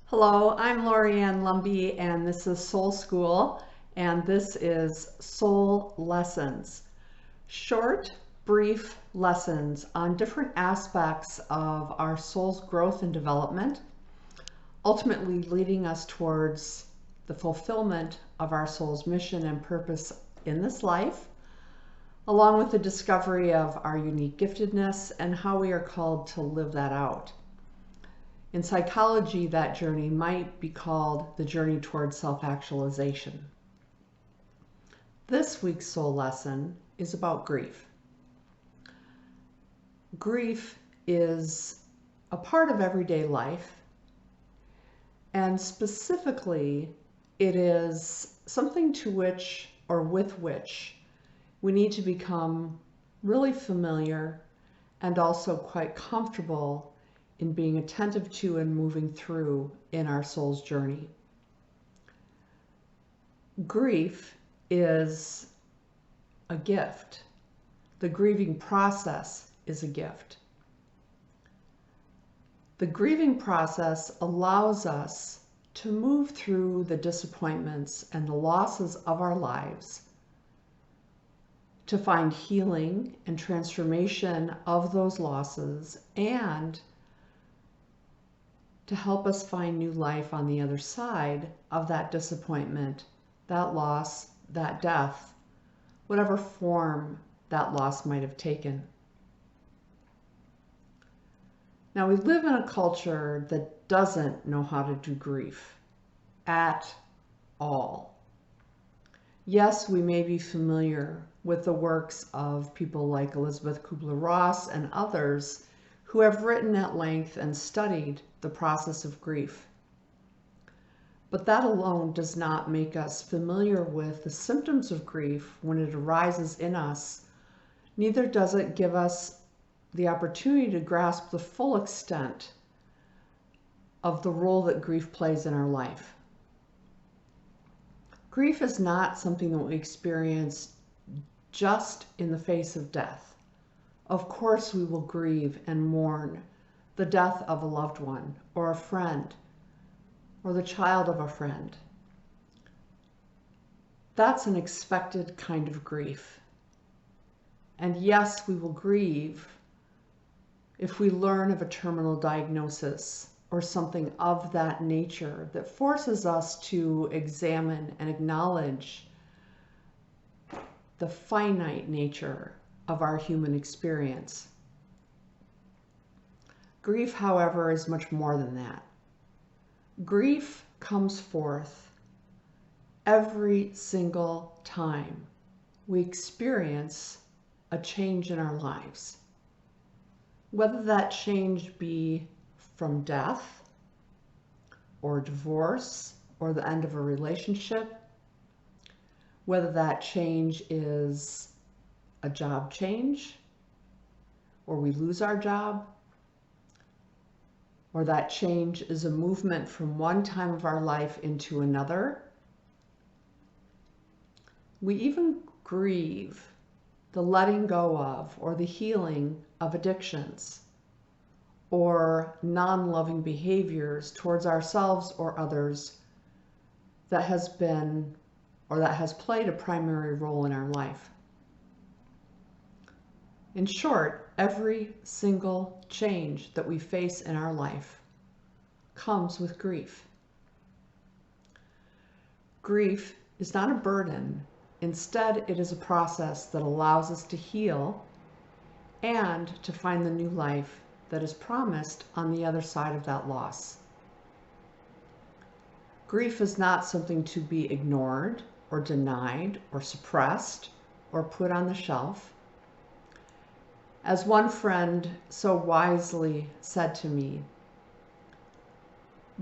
Hello, I'm Lorianne Lumby, and this is Soul School, and this is Soul Lessons. Short, brief lessons on different aspects of our soul's growth and development, ultimately leading us towards the fulfillment of our soul's mission and purpose in this life, along with the discovery of our unique giftedness and how we are called to live that out. In psychology, that journey might be called the journey towards self-actualization. This week's soul lesson is about grief. Grief is a part of everyday life, and specifically, it is something to which or with which we need to become really familiar and also quite comfortable in being attentive to and moving through in our soul's journey. Grief is a gift. The grieving process is a gift. The grieving process allows us to move through the disappointments and the losses of our lives, to find healing and transformation of those losses, and to help us find new life on the other side of that disappointment, that loss, that death, whatever form that loss might have taken. Now, we live in a culture that doesn't know how to do grief at all. Yes, we may be familiar with the works of people like Elizabeth Kubler-Ross and others who have written at length and studied the process of grief. But that alone does not make us familiar with the symptoms of grief when it arises in us. Neither does it give us the opportunity to grasp the full extent of the role that grief plays in our life. Grief is not something that we experience just in the face of death. Of course, we will grieve and mourn the death of a loved one or a friend or the child of a friend. That's an expected kind of grief. And yes, we will grieve if we learn of a terminal diagnosis or something of that nature that forces us to examine and acknowledge the finite nature of our human experience. Grief, however, is much more than that. Grief comes forth every single time we experience a change in our lives. Whether that change be from death or divorce or the end of a relationship, whether that change is a job change, or we lose our job, or that change is a movement from one time of our life into another. We even grieve the letting go of or the healing of addictions or non-loving behaviors towards ourselves or others that has been or that has played a primary role in our life. In short, every single change that we face in our life comes with grief. Grief is not a burden. Instead, it is a process that allows us to heal and to find the new life that is promised on the other side of that loss. Grief is not something to be ignored or denied or suppressed or put on the shelf. As one friend so wisely said to me,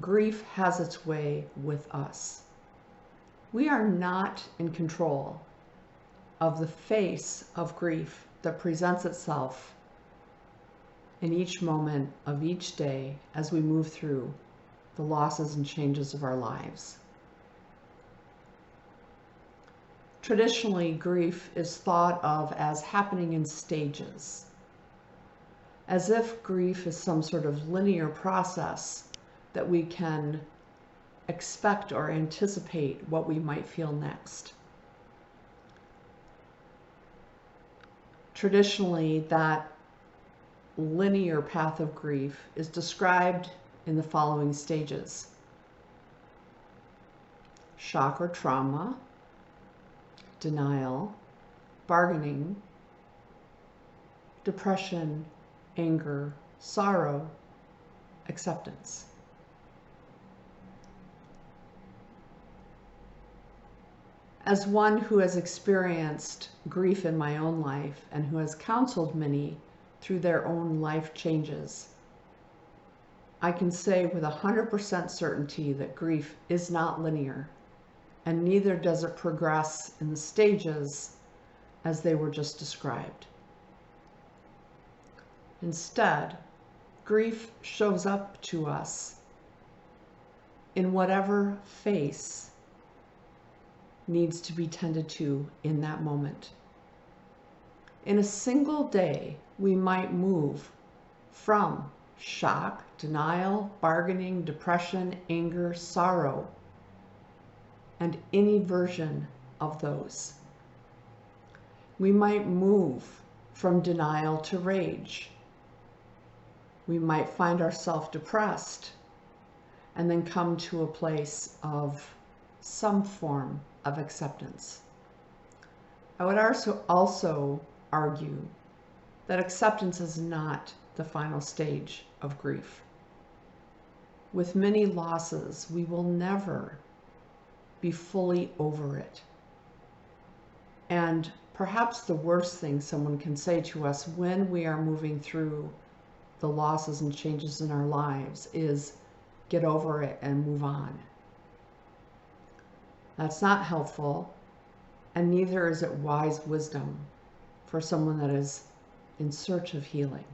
grief has its way with us. We are not in control of the face of grief that presents itself in each moment of each day as we move through the losses and changes of our lives. Traditionally, grief is thought of as happening in stages, as if grief is some sort of linear process that we can expect or anticipate what we might feel next. Traditionally, that linear path of grief is described in the following stages: shock or trauma, denial, bargaining, depression, anger, sorrow, acceptance. As one who has experienced grief in my own life and who has counseled many through their own life changes, I can say with 100% certainty that grief is not linear, and neither does it progress in the stages as they were just described. Instead, grief shows up to us in whatever face needs to be tended to in that moment. In a single day, we might move from shock, denial, bargaining, depression, anger, sorrow, and any version of those. We might move from denial to rage. We might find ourselves depressed and then come to a place of some form of acceptance. I would also argue that acceptance is not the final stage of grief. With many losses, we will never be fully over it. And perhaps the worst thing someone can say to us when we are moving through the losses and changes in our lives is, get over it and move on. That's not helpful, and neither is it wise wisdom for someone that is in search of healing.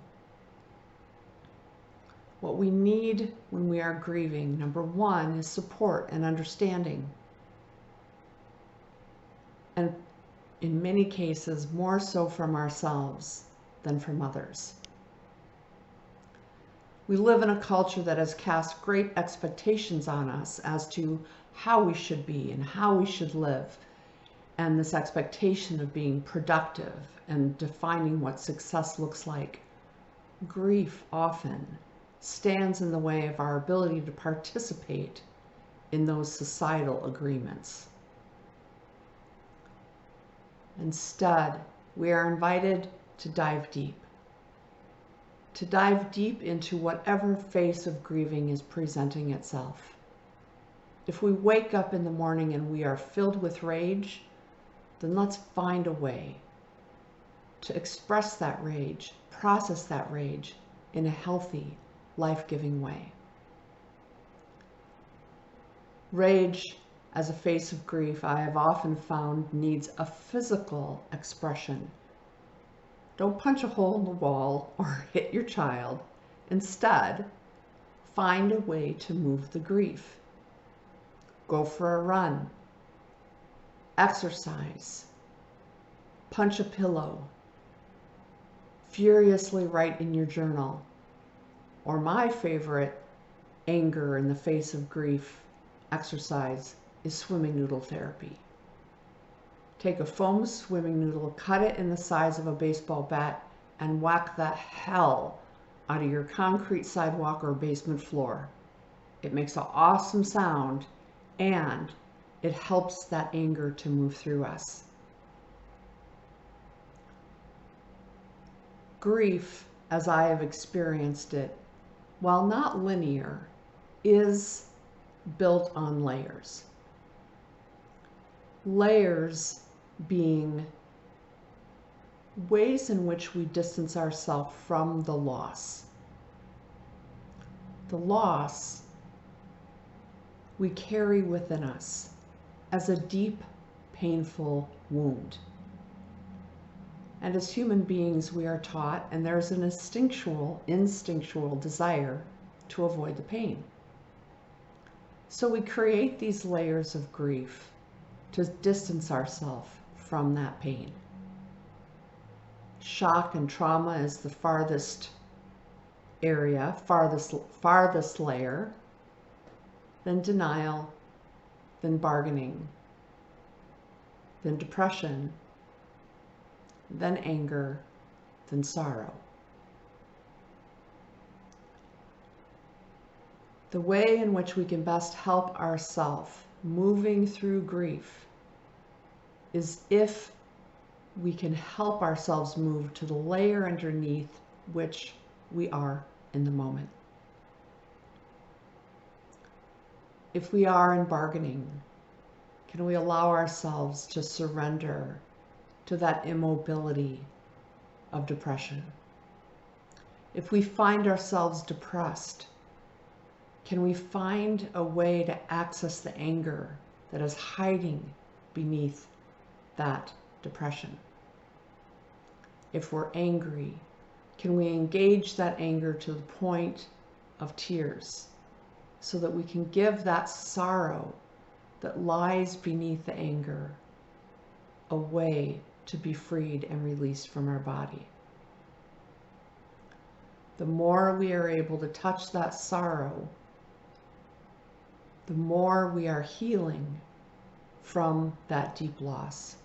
What we need when we are grieving, number one, is support and understanding. And in many cases, more so from ourselves than from others. We live in a culture that has cast great expectations on us as to how we should be and how we should live. And this expectation of being productive and defining what success looks like. Grief often stands in the way of our ability to participate in those societal agreements. Instead, we are invited to dive deep into whatever face of grieving is presenting itself. If we wake up in the morning and we are filled with rage, then let's find a way to express that rage, process that rage in a healthy, life-giving way. Rage as a face of grief, I have often found, needs a physical expression. Don't punch a hole in the wall or hit your child. Instead, find a way to move the grief. Go for a run, exercise, punch a pillow, furiously write in your journal, or my favorite anger in the face of grief exercise is swimming noodle therapy. Take a foam swimming noodle, cut it in the size of a baseball bat, and whack the hell out of your concrete sidewalk or basement floor. It makes an awesome sound, and it helps that anger to move through us. Grief, as I have experienced it, while not linear, is built on layers. Layers being ways in which we distance ourselves from the loss. The loss we carry within us as a deep, painful wound. And as human beings, we are taught, and there's an instinctual desire to avoid the pain. So we create these layers of grief to distance ourselves from that pain. Shock and trauma is the farthest area, farthest layer. then denial, then bargaining, then depression, then anger, then sorrow. The way in which we can best help ourselves moving through grief is if we can help ourselves move to the layer underneath which we are in the moment. If we are in bargaining, can we allow ourselves to surrender to that immobility of depression? If we find ourselves depressed, can we find a way to access the anger that is hiding beneath that depression? If we're angry, can we engage that anger to the point of tears so that we can give that sorrow that lies beneath the anger a way to be freed and released from our body? The more we are able to touch that sorrow, the more we are healing from that deep loss.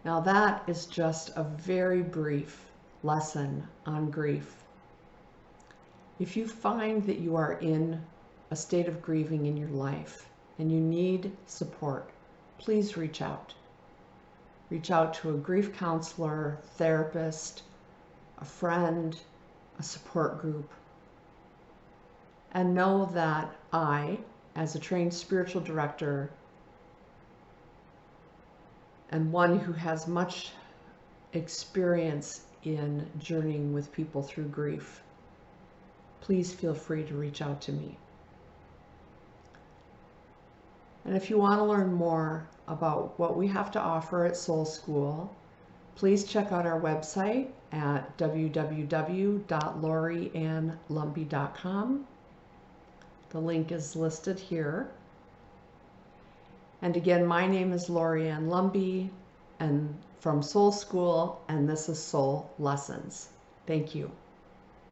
Now that is just a very brief lesson on grief. If you find that you are in a state of grieving in your life and you need support, please reach out. Reach out to a grief counselor, therapist, a friend, a support group. And know that I, as a trained spiritual director and one who has much experience in journeying with people through grief, please feel free to reach out to me. And if you want to learn more about what we have to offer at Soul School, please check out our website at www.loriannlumby.com. The link is listed here. And again, my name is Lori Ann Lumby and from Soul School, and this is Soul Lessons. Thank you.